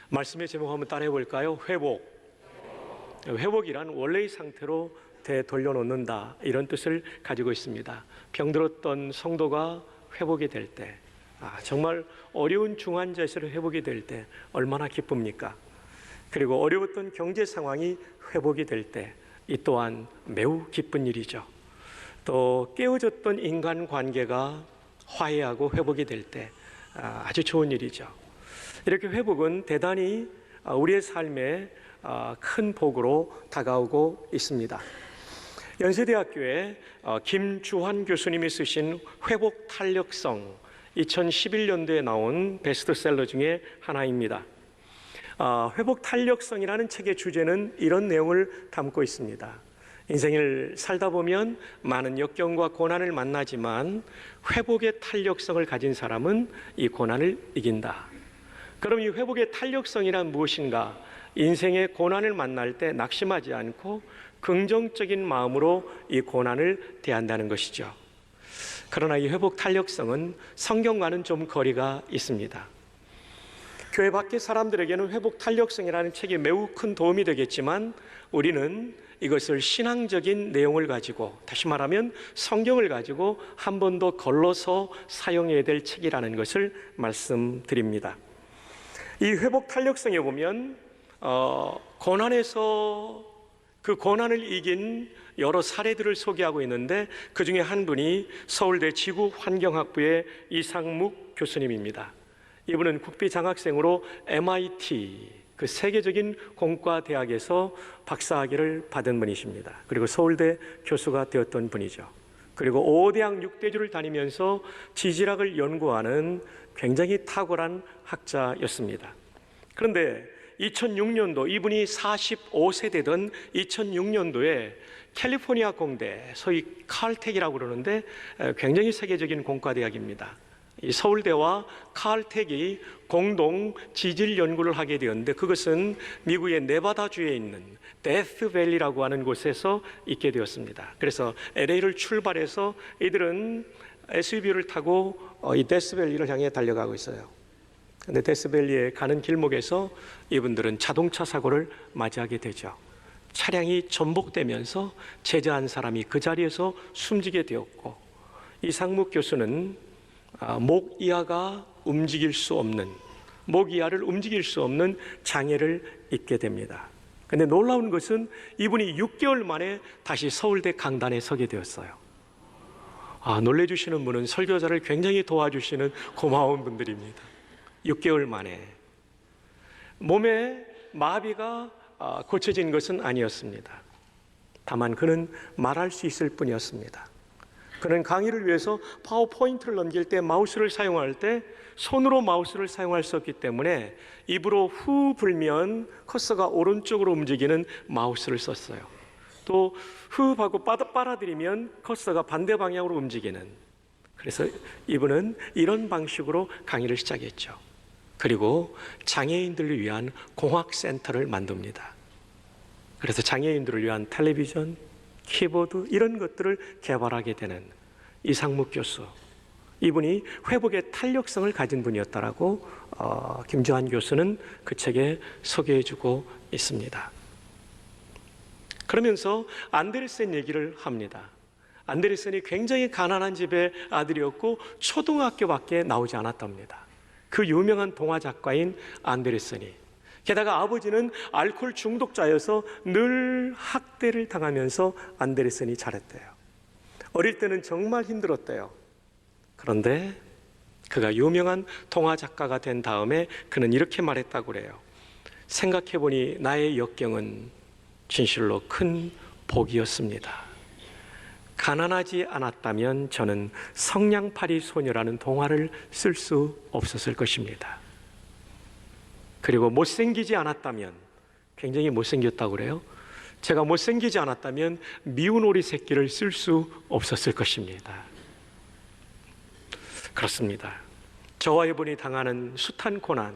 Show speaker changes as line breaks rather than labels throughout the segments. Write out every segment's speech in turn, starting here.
말씀의 제목 한번 따라해 볼까요? 회복. 회복이란 원래의 상태로 되돌려놓는다, 이런 뜻을 가지고 있습니다. 병들었던 성도가 회복이 될 때, 정말 어려운 중환자에서 회복이 될 때 얼마나 기쁩니까? 그리고 어려웠던 경제 상황이 회복이 될 때 이 또한 매우 기쁜 일이죠. 또 깨어졌던 인간관계가 화해하고 회복이 될 때 아주 좋은 일이죠. 이렇게 회복은 대단히 우리의 삶에 큰 복으로 다가오고 있습니다. 연세대학교에 김주환 교수님이 쓰신 회복 탄력성, 2011년도에 나온 베스트셀러 중에 하나입니다. 회복 탄력성이라는 책의 주제는 이런 내용을 담고 있습니다. 인생을 살다 보면 많은 역경과 고난을 만나지만 회복의 탄력성을 가진 사람은 이 고난을 이긴다. 그럼 이 회복의 탄력성이란 무엇인가? 인생의 고난을 만날 때 낙심하지 않고 긍정적인 마음으로 이 고난을 대한다는 것이죠. 그러나 이 회복 탄력성은 성경과는 좀 거리가 있습니다. 교회 밖의 사람들에게는 회복 탄력성이라는 책이 매우 큰 도움이 되겠지만 우리는 이것을 신앙적인 내용을 가지고, 다시 말하면 성경을 가지고 한 번 더 걸러서 사용해야 될 책이라는 것을 말씀드립니다. 이 회복 탄력성에 보면 고난에서 그 고난을 이긴 여러 사례들을 소개하고 있는데, 그 중에 한 분이 서울대 지구환경학부의 이상묵 교수님입니다. 이분은 국비장학생으로 MIT, 그 세계적인 공과대학에서 박사학위를 받은 분이십니다. 그리고 서울대 교수가 되었던 분이죠. 그리고 5대학 6대주를 다니면서 지질학을 연구하는 굉장히 탁월한 학자였습니다. 그런데 2006년도, 이분이 45세 되던 2006년도에 캘리포니아 공대, 소위 칼텍이라고 그러는데 굉장히 세계적인 공과대학입니다. 이 서울대와 칼텍이 공동 지질 연구를 하게 되었는데, 그것은 미국의 네바다주에 있는 데스밸리라고 하는 곳에서 있게 되었습니다. 그래서 LA를 출발해서 이들은 SUV를 타고 이 데스밸리를 향해 달려가고 있어요. 근데 데스밸리에 가는 길목에서 이분들은 자동차 사고를 맞이하게 되죠. 차량이 전복되면서 제자한 사람이 그 자리에서 숨지게 되었고, 이상묵 교수는 목 이하가 움직일 수 없는, 목 이하를 움직일 수 없는 장애를 입게 됩니다. 근데 놀라운 것은 이분이 6개월 만에 다시 서울대 강단에 서게 되었어요. 놀래주시는 분은 설교자를 굉장히 도와주시는 고마운 분들입니다. 6개월 만에. 몸에 마비가 고쳐진 것은 아니었습니다. 다만 그는 말할 수 있을 뿐이었습니다. 그는 강의를 위해서 파워포인트를 넘길 때, 마우스를 사용할 때 손으로 마우스를 사용할 수 없기 때문에 입으로 후 불면 커서가 오른쪽으로 움직이는 마우스를 썼어요. 또 흡하고 빨아들이면 커서가 반대 방향으로 움직이는, 그래서 이분은 이런 방식으로 강의를 시작했죠. 그리고 장애인들을 위한 공학센터를 만듭니다. 그래서 장애인들을 위한 텔레비전, 키보드, 이런 것들을 개발하게 되는 이상묵 교수, 이분이 회복의 탄력성을 가진 분이었다라고 김주환 교수는 그 책에 소개해주고 있습니다. 그러면서 안데르센 얘기를 합니다. 안데르센이 굉장히 가난한 집의 아들이었고 초등학교밖에 나오지 않았답니다. 그 유명한 동화 작가인 안데르센이, 게다가 아버지는 알코올 중독자여서 늘 학대를 당하면서 안데르센이 자랐대요. 어릴 때는 정말 힘들었대요. 그런데 그가 유명한 동화 작가가 된 다음에 그는 이렇게 말했다고 그래요. 생각해보니 나의 역경은 진실로 큰 복이었습니다. 가난하지 않았다면 저는 성냥팔이 소녀라는 동화를 쓸 수 없었을 것입니다. 그리고 못생기지 않았다면, 굉장히 못생겼다고 그래요. 제가 못생기지 않았다면 미운 오리 새끼를 쓸 수 없었을 것입니다. 그렇습니다. 저와 이분이 당하는 숱한 고난,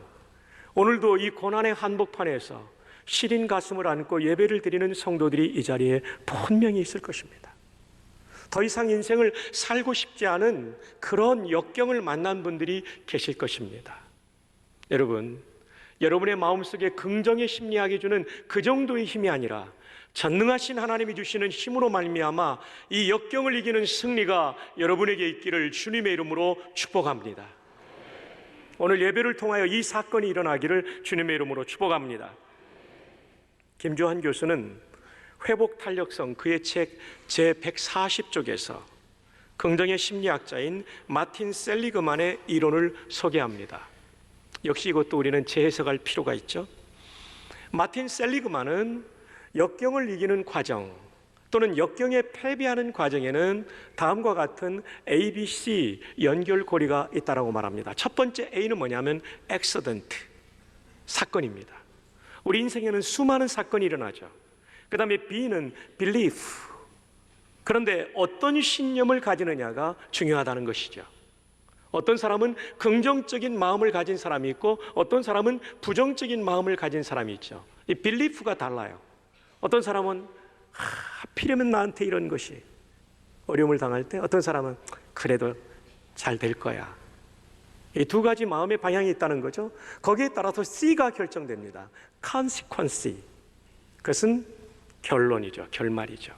오늘도 이 고난의 한복판에서 시린 가슴을 안고 예배를 드리는 성도들이 이 자리에 분명히 있을 것입니다. 더 이상 인생을 살고 싶지 않은 그런 역경을 만난 분들이 계실 것입니다. 여러분, 여러분의 마음속에 긍정의 심리학이 주는 그 정도의 힘이 아니라 전능하신 하나님이 주시는 힘으로 말미암아 이 역경을 이기는 승리가 여러분에게 있기를 주님의 이름으로 축복합니다. 오늘 예배를 통하여 이 사건이 일어나기를 주님의 이름으로 축복합니다. 김주환 교수는 회복 탄력성 그의 책 제140쪽에서 긍정의 심리학자인 마틴 셀리그만의 이론을 소개합니다. 역시 이것도 우리는 재해석할 필요가 있죠. 마틴 셀리그만은 역경을 이기는 과정 또는 역경에 패배하는 과정에는 다음과 같은 ABC 연결고리가 있다고 말합니다. 첫 번째 A는 뭐냐면 accident, 사건입니다. 우리 인생에는 수많은 사건이 일어나죠. 그 다음에 B는 belief, 그런데 어떤 신념을 가지느냐가 중요하다는 것이죠. 어떤 사람은 긍정적인 마음을 가진 사람이 있고 어떤 사람은 부정적인 마음을 가진 사람이 있죠. 이 belief가 달라요. 어떤 사람은 하필이면 나한테 이런 것이, 어려움을 당할 때 어떤 사람은 그래도 잘 될 거야. 이 두 가지 마음의 방향이 있다는 거죠. 거기에 따라서 C가 결정됩니다. consequence, 그것은 결론이죠. 결말이죠.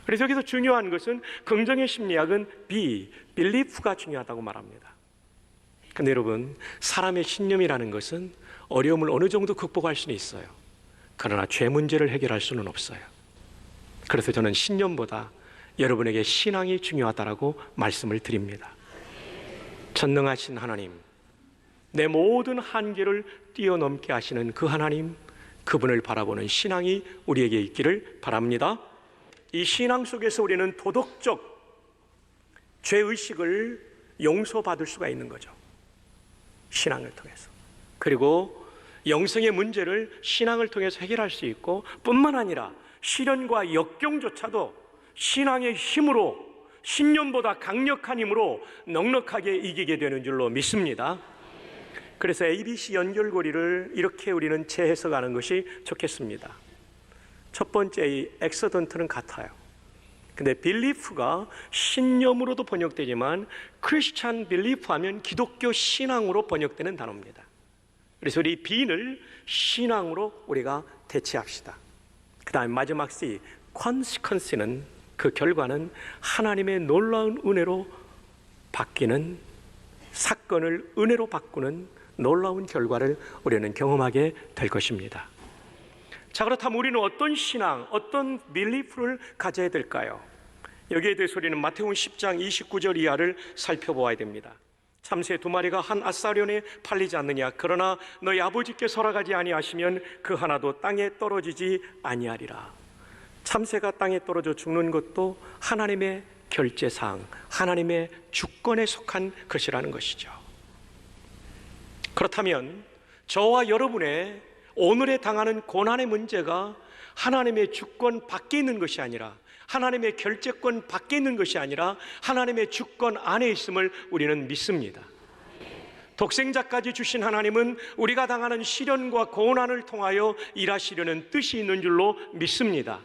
그래서 여기서 중요한 것은 긍정의 심리학은 B, belief가 중요하다고 말합니다. 근데 여러분, 사람의 신념이라는 것은 어려움을 어느 정도 극복할 수는 있어요. 그러나 죄 문제를 해결할 수는 없어요. 그래서 저는 신념보다 여러분에게 신앙이 중요하다고 말씀을 드립니다. 전능하신 하나님, 내 모든 한계를 뛰어넘게 하시는 그 하나님, 그분을 바라보는 신앙이 우리에게 있기를 바랍니다. 이 신앙 속에서 우리는 도덕적 죄의식을 용서받을 수가 있는 거죠. 신앙을 통해서. 그리고 영성의 문제를 신앙을 통해서 해결할 수 있고, 뿐만 아니라 시련과 역경조차도 신앙의 힘으로, 신념보다 강력한 힘으로 넉넉하게 이기게 되는 줄로 믿습니다. 그래서 ABC 연결고리를 이렇게 우리는 재해석하는 것이 좋겠습니다. 첫 번째 이 엑서던트는 같아요. 근데 belief가 신념으로도 번역되지만 크리스찬 belief 하면 기독교 신앙으로 번역되는 단어입니다. 그래서 우리 B를 신앙으로 우리가 대체합시다. 그 다음 마지막 C, consequence는, 그 결과는 하나님의 놀라운 은혜로 바뀌는, 사건을 은혜로 바꾸는 놀라운 결과를 우리는 경험하게 될 것입니다. 자, 그렇다면 우리는 어떤 신앙, 어떤 belief를 가져야 될까요? 여기에 대해서 우리는 마태복음 10장 29절 이하를 살펴보아야 됩니다. 참새 두 마리가 한 앗사련에 팔리지 않느냐? 그러나 너희 아버지께 설하가지 아니하시면 그 하나도 땅에 떨어지지 아니하리라. 참새가 땅에 떨어져 죽는 것도 하나님의 결제사항, 하나님의 주권에 속한 것이라는 것이죠. 그렇다면 저와 여러분의 오늘에 당하는 고난의 문제가 하나님의 주권 밖에 있는 것이 아니라, 하나님의 결재권 밖에 있는 것이 아니라 하나님의 주권 안에 있음을 우리는 믿습니다. 독생자까지 주신 하나님은 우리가 당하는 시련과 고난을 통하여 일하시려는 뜻이 있는 줄로 믿습니다.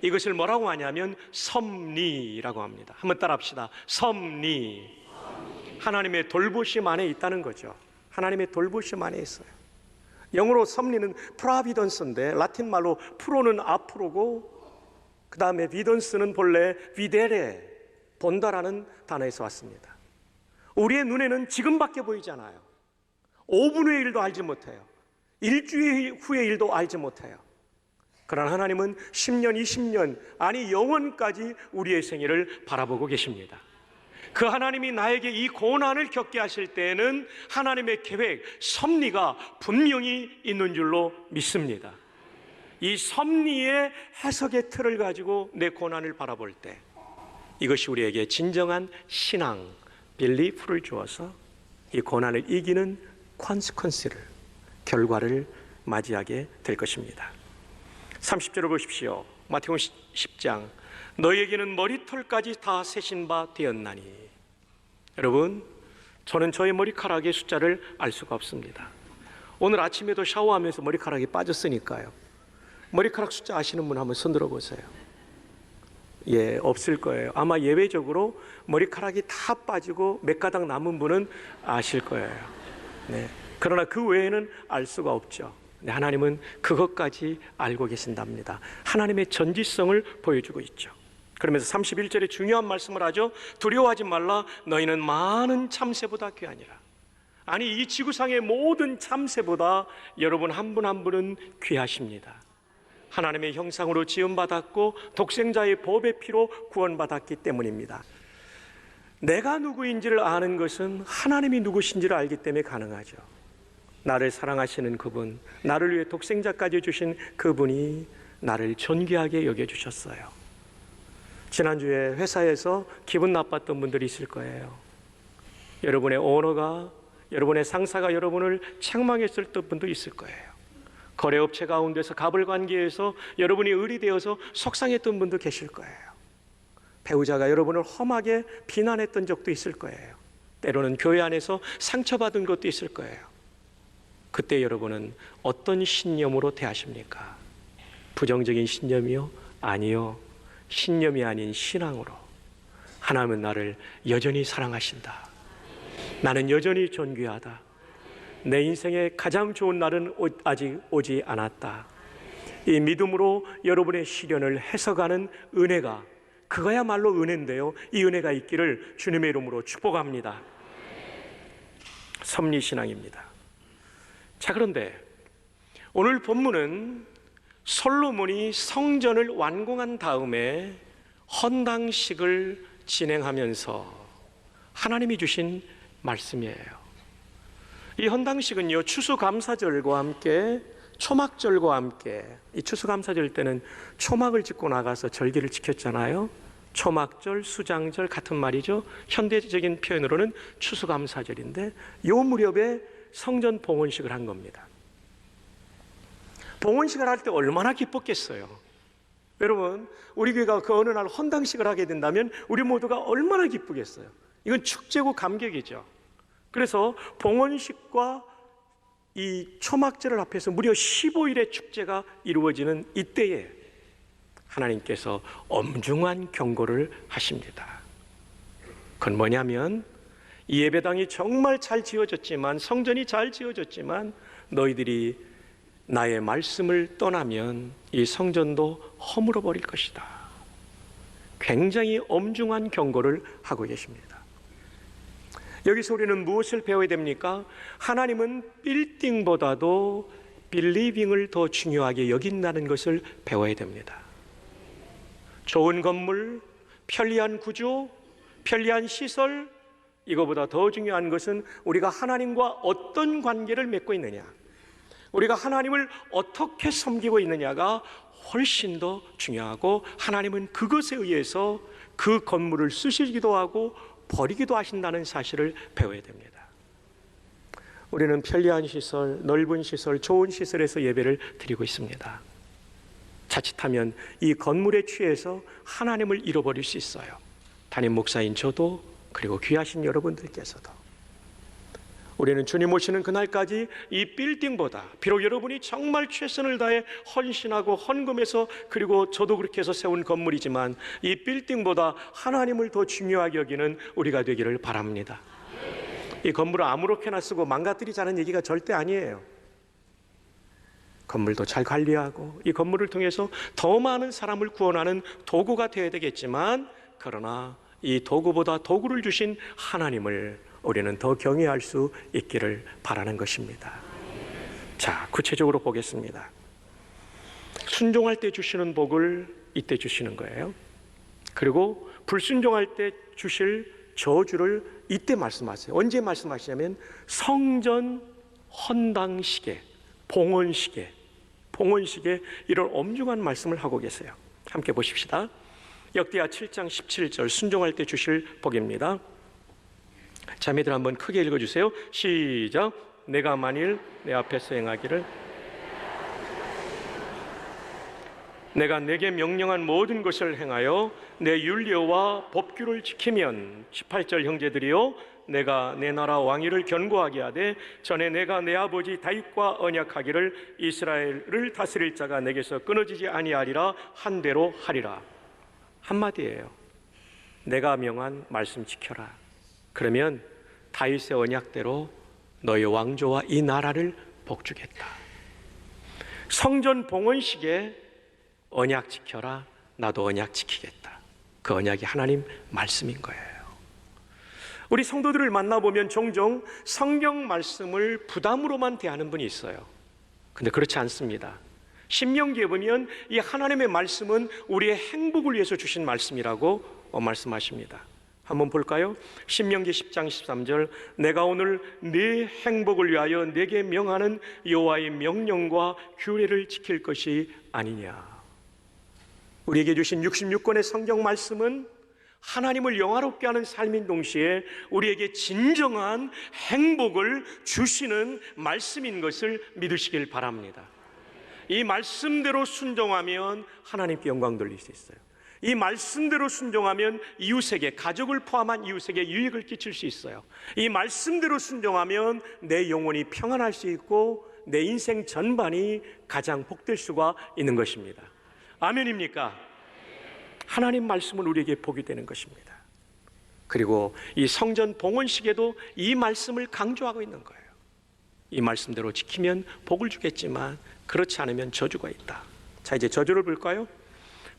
이것을 뭐라고 하냐면 섭리라고 합니다. 한번 따라합시다. 섭리. 하나님의 돌보심 안에 있다는 거죠. 하나님의 돌보심 안에 있어요. 영어로 섭리는 프라비던스인데 라틴 말로 프로는 앞으로고, 그 다음에 비던스는 본래 비데레, 본다라는 단어에서 왔습니다. 우리의 눈에는 지금밖에 보이지 않아요. 5분 후의 일도 알지 못해요. 일주일 후의 일도 알지 못해요. 그러나 하나님은 10년, 20년, 아니 영원까지 우리의 생애를 바라보고 계십니다. 그 하나님이 나에게 이 고난을 겪게 하실 때에는 하나님의 계획, 섭리가 분명히 있는 줄로 믿습니다. 이 섭리의 해석의 틀을 가지고 내 고난을 바라볼 때 이것이 우리에게 진정한 신앙, belief를 주어서 이 고난을 이기는 consequence를, 결과를 맞이하게 될 것입니다. 30절을 보십시오. 마태복음 10장, 너희에게는 머리털까지 다 세신 바 되었나니. 여러분, 저는 저의 머리카락의 숫자를 알 수가 없습니다. 오늘 아침에도 샤워하면서 머리카락이 빠졌으니까요. 머리카락 숫자 아시는 분 한번 손 들어보세요. 예, 없을 거예요. 아마 예외적으로 머리카락이 다 빠지고 몇 가닥 남은 분은 아실 거예요. 네. 그러나 그 외에는 알 수가 없죠. 근데 하나님은 그것까지 알고 계신답니다. 하나님의 전지성을 보여주고 있죠. 그러면서 31절에 중요한 말씀을 하죠. 두려워하지 말라. 너희는 많은 참새보다 귀하니라. 아니, 이 지구상의 모든 참새보다 여러분 한 분 한 분은 귀하십니다. 하나님의 형상으로 지음받았고 독생자의 법의 피로 구원받았기 때문입니다. 내가 누구인지를 아는 것은 하나님이 누구신지를 알기 때문에 가능하죠. 나를 사랑하시는 그분, 나를 위해 독생자까지 주신 그분이 나를 존귀하게 여겨주셨어요. 지난주에 회사에서 기분 나빴던 분들이 있을 거예요. 여러분의 오너가, 여러분의 상사가 여러분을 책망했을 분도 있을 거예요. 거래업체 가운데서 갑을관계에서 여러분이 의리되어서 속상했던 분도 계실 거예요. 배우자가 여러분을 험하게 비난했던 적도 있을 거예요. 때로는 교회 안에서 상처받은 것도 있을 거예요. 그때 여러분은 어떤 신념으로 대하십니까? 부정적인 신념이요? 아니요. 신념이 아닌 신앙으로. 하나님은 나를 여전히 사랑하신다. 나는 여전히 존귀하다. 내 인생의 가장 좋은 날은 아직 오지 않았다. 이 믿음으로 여러분의 시련을 해석하는 은혜가, 그거야말로 은혜인데요, 이 은혜가 있기를 주님의 이름으로 축복합니다. 섭리신앙입니다. 자, 그런데 오늘 본문은 솔로몬이 성전을 완공한 다음에 헌당식을 진행하면서 하나님이 주신 말씀이에요. 이 헌당식은요, 추수감사절과 함께 초막절과 함께, 이 추수감사절 때는 초막을 짓고 나가서 절기를 지켰잖아요. 초막절, 수장절 같은 말이죠. 현대적인 표현으로는 추수감사절인데 요 무렵에 성전 봉헌식을 한 겁니다. 봉헌식을 할 때 얼마나 기뻤겠어요. 여러분, 우리 교회가 그 어느 날 헌당식을 하게 된다면 우리 모두가 얼마나 기쁘겠어요. 이건 축제고 감격이죠. 그래서 봉헌식과 이 초막절을 합해서 무려 15일의 축제가 이루어지는 이때에 하나님께서 엄중한 경고를 하십니다. 그건 뭐냐면, 이 예배당이 정말 잘 지어졌지만, 성전이 잘 지어졌지만 너희들이 나의 말씀을 떠나면 이 성전도 허물어 버릴 것이다. 굉장히 엄중한 경고를 하고 계십니다. 여기서 우리는 무엇을 배워야 됩니까? 하나님은 빌딩보다도 빌리빙을 더 중요하게 여긴다는 것을 배워야 됩니다. 좋은 건물, 편리한 구조, 편리한 시설, 이거보다 더 중요한 것은 우리가 하나님과 어떤 관계를 맺고 있느냐, 우리가 하나님을 어떻게 섬기고 있느냐가 훨씬 더 중요하고, 하나님은 그것에 의해서 그 건물을 쓰시기도 하고 버리기도 하신다는 사실을 배워야 됩니다. 우리는 편리한 시설, 넓은 시설, 좋은 시설에서 예배를 드리고 있습니다. 자칫하면 이 건물에 취해서 하나님을 잃어버릴 수 있어요. 담임 목사인 저도, 그리고 귀하신 여러분들께서도. 우리는 주님 오시는 그날까지 이 빌딩보다, 비록 여러분이 정말 최선을 다해 헌신하고 헌금해서, 그리고 저도 그렇게 해서 세운 건물이지만, 이 빌딩보다 하나님을 더 중요하게 여기는 우리가 되기를 바랍니다. 이 건물을 아무렇게나 쓰고 망가뜨리자는 얘기가 절대 아니에요. 건물도 잘 관리하고 이 건물을 통해서 더 많은 사람을 구원하는 도구가 되어야 되겠지만, 그러나 이 도구보다 도구를 주신 하나님을 우리는 더 경외할 수 있기를 바라는 것입니다. 자, 구체적으로 보겠습니다. 순종할 때 주시는 복을 이때 주시는 거예요. 그리고 불순종할 때 주실 저주를 이때 말씀하세요. 언제 말씀하시냐면 성전 헌당식에, 봉헌식에 이런 엄중한 말씀을 하고 계세요. 함께 보십시다. 역대하 7장 17절, 순종할 때 주실 복입니다. 자매들 한번 크게 읽어주세요. 시작. 내가 만일 내 앞에서 행하기를, 내가 내게 명령한 모든 것을 행하여 내 율례와 법규를 지키면, 18절 형제들이요, 내가 내 나라 왕위를 견고하게 하되 전에 내가 내 아버지 다윗과 언약하기를 이스라엘을 다스릴 자가 내게서 끊어지지 아니하리라 한 대로 하리라. 한마디예요. 내가 명한 말씀 지켜라. 그러면 다윗의 언약대로 너의 왕조와 이 나라를 복주겠다. 성전 봉헌식에 언약 지켜라, 나도 언약 지키겠다. 그 언약이 하나님 말씀인 거예요. 우리 성도들을 만나보면 종종 성경 말씀을 부담으로만 대하는 분이 있어요. 근데 그렇지 않습니다. 신명기에 보면 이 하나님의 말씀은 우리의 행복을 위해서 주신 말씀이라고 말씀하십니다. 한번 볼까요? 신명기 10장 13절, 내가 오늘 네 행복을 위하여 네게 명하는 여호와의 명령과 규례를 지킬 것이 아니냐. 우리에게 주신 66권의 성경 말씀은 하나님을 영화롭게 하는 삶인 동시에 우리에게 진정한 행복을 주시는 말씀인 것을 믿으시길 바랍니다. 이 말씀대로 순종하면 하나님께 영광 돌릴 수 있어요. 이 말씀대로 순종하면 이웃에게, 가족을 포함한 이웃에게 유익을 끼칠 수 있어요. 이 말씀대로 순종하면 내 영혼이 평안할 수 있고 내 인생 전반이 가장 복될 수가 있는 것입니다. 아멘입니까? 하나님 말씀은 우리에게 복이 되는 것입니다. 그리고 이 성전 봉헌식에도 이 말씀을 강조하고 있는 거예요. 이 말씀대로 지키면 복을 주겠지만 그렇지 않으면 저주가 있다. 자, 이제 저주를 볼까요?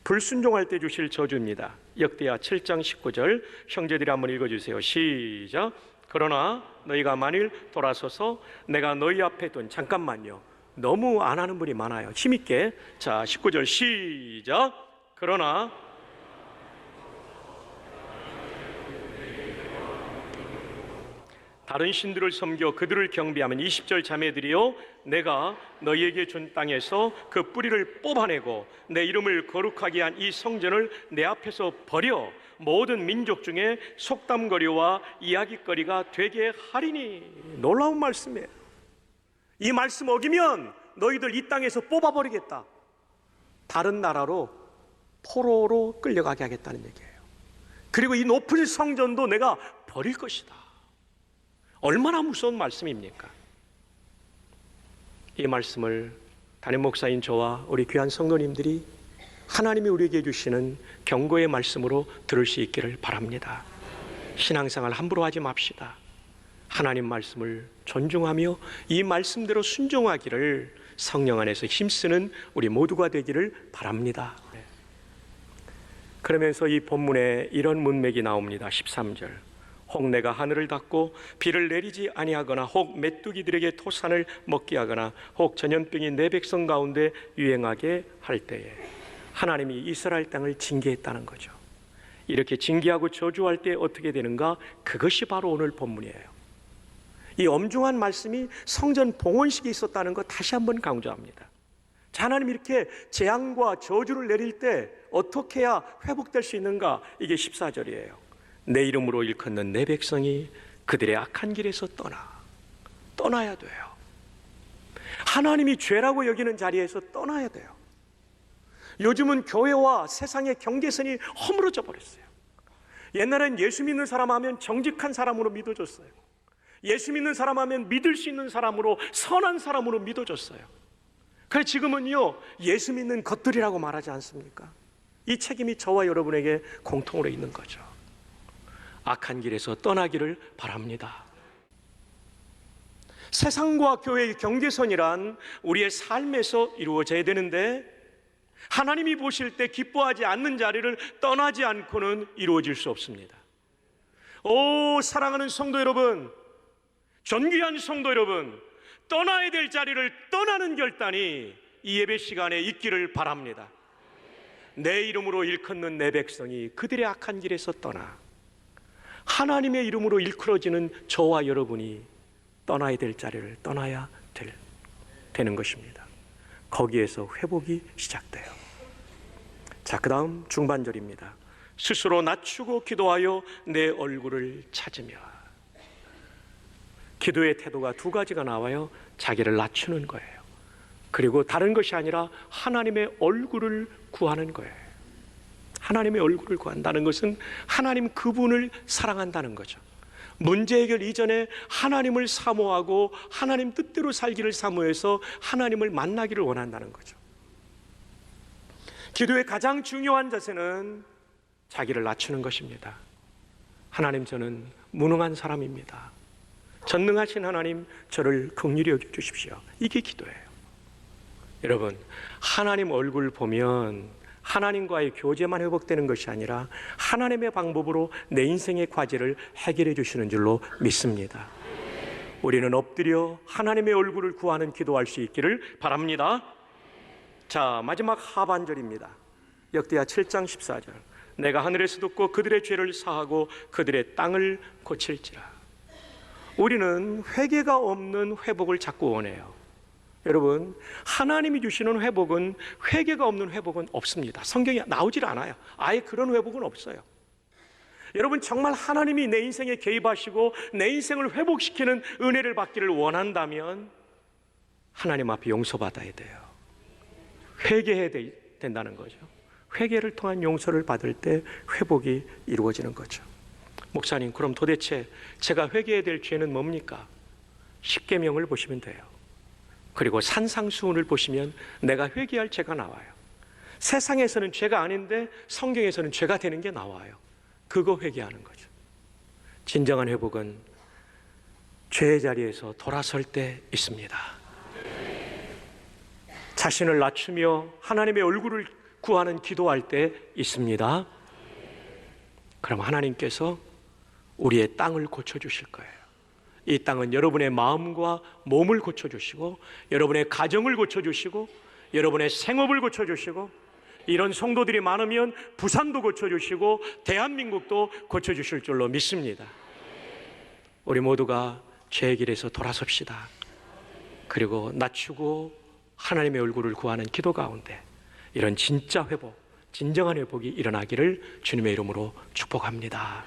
불순종할 때 주실 저주입니다. 역대하 7장 19절, 형제들이 한번 읽어주세요. 시작. 그러나 너희가 만일 돌아서서 내가 너희 앞에 둔, 잠깐만요, 너무 안 하는 분이 많아요. 힘있게. 자, 19절 시작. 그러나 다른 신들을 섬겨 그들을 경배하면 20절 자매들이요, 내가 너희에게 준 땅에서 그 뿌리를 뽑아내고 내 이름을 거룩하게 한 이 성전을 내 앞에서 버려 모든 민족 중에 속담거리와 이야기거리가 되게 하리니. 놀라운 말씀이에요. 이 말씀 어기면 너희들 이 땅에서 뽑아버리겠다. 다른 나라로, 포로로 끌려가게 하겠다는 얘기예요. 그리고 이 높은 성전도 내가 버릴 것이다. 얼마나 무서운 말씀입니까? 이 말씀을 담임 목사인 저와 우리 귀한 성도님들이 하나님이 우리에게 주시는 경고의 말씀으로 들을 수 있기를 바랍니다. 신앙생활 함부로 하지 맙시다. 하나님 말씀을 존중하며 이 말씀대로 순종하기를 성령 안에서 힘쓰는 우리 모두가 되기를 바랍니다. 그러면서 이 본문에 이런 문맥이 나옵니다. 13절, 혹 내가 하늘을 닫고 비를 내리지 아니하거나 혹 메뚜기들에게 토산을 먹게 하거나 혹 전염병이 내 백성 가운데 유행하게 할 때에, 하나님이 이스라엘 땅을 징계했다는 거죠. 이렇게 징계하고 저주할 때 어떻게 되는가? 그것이 바로 오늘 본문이에요. 이 엄중한 말씀이 성전 봉헌식이 있었다는 것 다시 한번 강조합니다. 자, 하나님 이렇게 재앙과 저주를 내릴 때 어떻게 해야 회복될 수 있는가? 이게 14절이에요. 내 이름으로 일컫는 내 백성이 그들의 악한 길에서 떠나야 돼요. 하나님이 죄라고 여기는 자리에서 떠나야 돼요. 요즘은 교회와 세상의 경계선이 허물어져 버렸어요. 옛날엔 예수 믿는 사람 하면 정직한 사람으로 믿어줬어요. 예수 믿는 사람 하면 믿을 수 있는 사람으로, 선한 사람으로 믿어줬어요. 그래서 지금은요, 예수 믿는 것들이라고 말하지 않습니까? 이 책임이 저와 여러분에게 공통으로 있는 거죠. 악한 길에서 떠나기를 바랍니다. 세상과 교회의 경계선이란 우리의 삶에서 이루어져야 되는데, 하나님이 보실 때 기뻐하지 않는 자리를 떠나지 않고는 이루어질 수 없습니다. 오, 사랑하는 성도 여러분, 존귀한 성도 여러분, 떠나야 될 자리를 떠나는 결단이 이 예배 시간에 있기를 바랍니다. 내 이름으로 일컫는 내 백성이 그들의 악한 길에서 떠나, 하나님의 이름으로 일컬어지는 저와 여러분이 떠나야 될 자리를 떠나야 되는 것입니다. 거기에서 회복이 시작돼요. 자, 그 다음 중반절입니다. 스스로 낮추고 기도하여 내 얼굴을 찾으며. 기도의 태도가 두 가지가 나와요. 자기를 낮추는 거예요. 그리고 다른 것이 아니라 하나님의 얼굴을 구하는 거예요. 하나님의 얼굴을 구한다는 것은 하나님 그분을 사랑한다는 거죠. 문제 해결 이전에 하나님을 사모하고 하나님 뜻대로 살기를 사모해서 하나님을 만나기를 원한다는 거죠. 기도의 가장 중요한 자세는 자기를 낮추는 것입니다. 하나님, 저는 무능한 사람입니다. 전능하신 하나님, 저를 긍휼히 여겨 주십시오. 이게 기도예요. 여러분, 하나님 얼굴 보면 하나님과의 교제만 회복되는 것이 아니라 하나님의 방법으로 내 인생의 과제를 해결해 주시는 줄로 믿습니다. 우리는 엎드려 하나님의 얼굴을 구하는 기도할 수 있기를 바랍니다. 자, 마지막 하반절입니다. 역대하 7장 14절. 내가 하늘에서 듣고 그들의 죄를 사하고 그들의 땅을 고칠지라. 우리는 회개가 없는 회복을 자꾸 원해요. 여러분, 하나님이 주시는 회복은 회개가 없는 회복은 없습니다. 성경에 나오질 않아요. 아예 그런 회복은 없어요. 여러분, 정말 하나님이 내 인생에 개입하시고 내 인생을 회복시키는 은혜를 받기를 원한다면 하나님 앞에 용서받아야 돼요. 회개해야 된다는 거죠. 회개를 통한 용서를 받을 때 회복이 이루어지는 거죠. 목사님, 그럼 도대체 제가 회개해야 될 죄는 뭡니까? 십계명을 보시면 돼요. 그리고 산상수훈을 보시면 내가 회개할 죄가 나와요. 세상에서는 죄가 아닌데 성경에서는 죄가 되는 게 나와요. 그거 회개하는 거죠. 진정한 회복은 죄의 자리에서 돌아설 때 있습니다. 자신을 낮추며 하나님의 얼굴을 구하는 기도할 때 있습니다. 그럼 하나님께서 우리의 땅을 고쳐주실 거예요. 이 땅은 여러분의 마음과 몸을 고쳐주시고, 여러분의 가정을 고쳐주시고, 여러분의 생업을 고쳐주시고, 이런 성도들이 많으면 부산도 고쳐주시고 대한민국도 고쳐주실 줄로 믿습니다. 우리 모두가 죄의 길에서 돌아섭시다. 그리고 낮추고 하나님의 얼굴을 구하는 기도 가운데 이런 진짜 회복, 진정한 회복이 일어나기를 주님의 이름으로 축복합니다.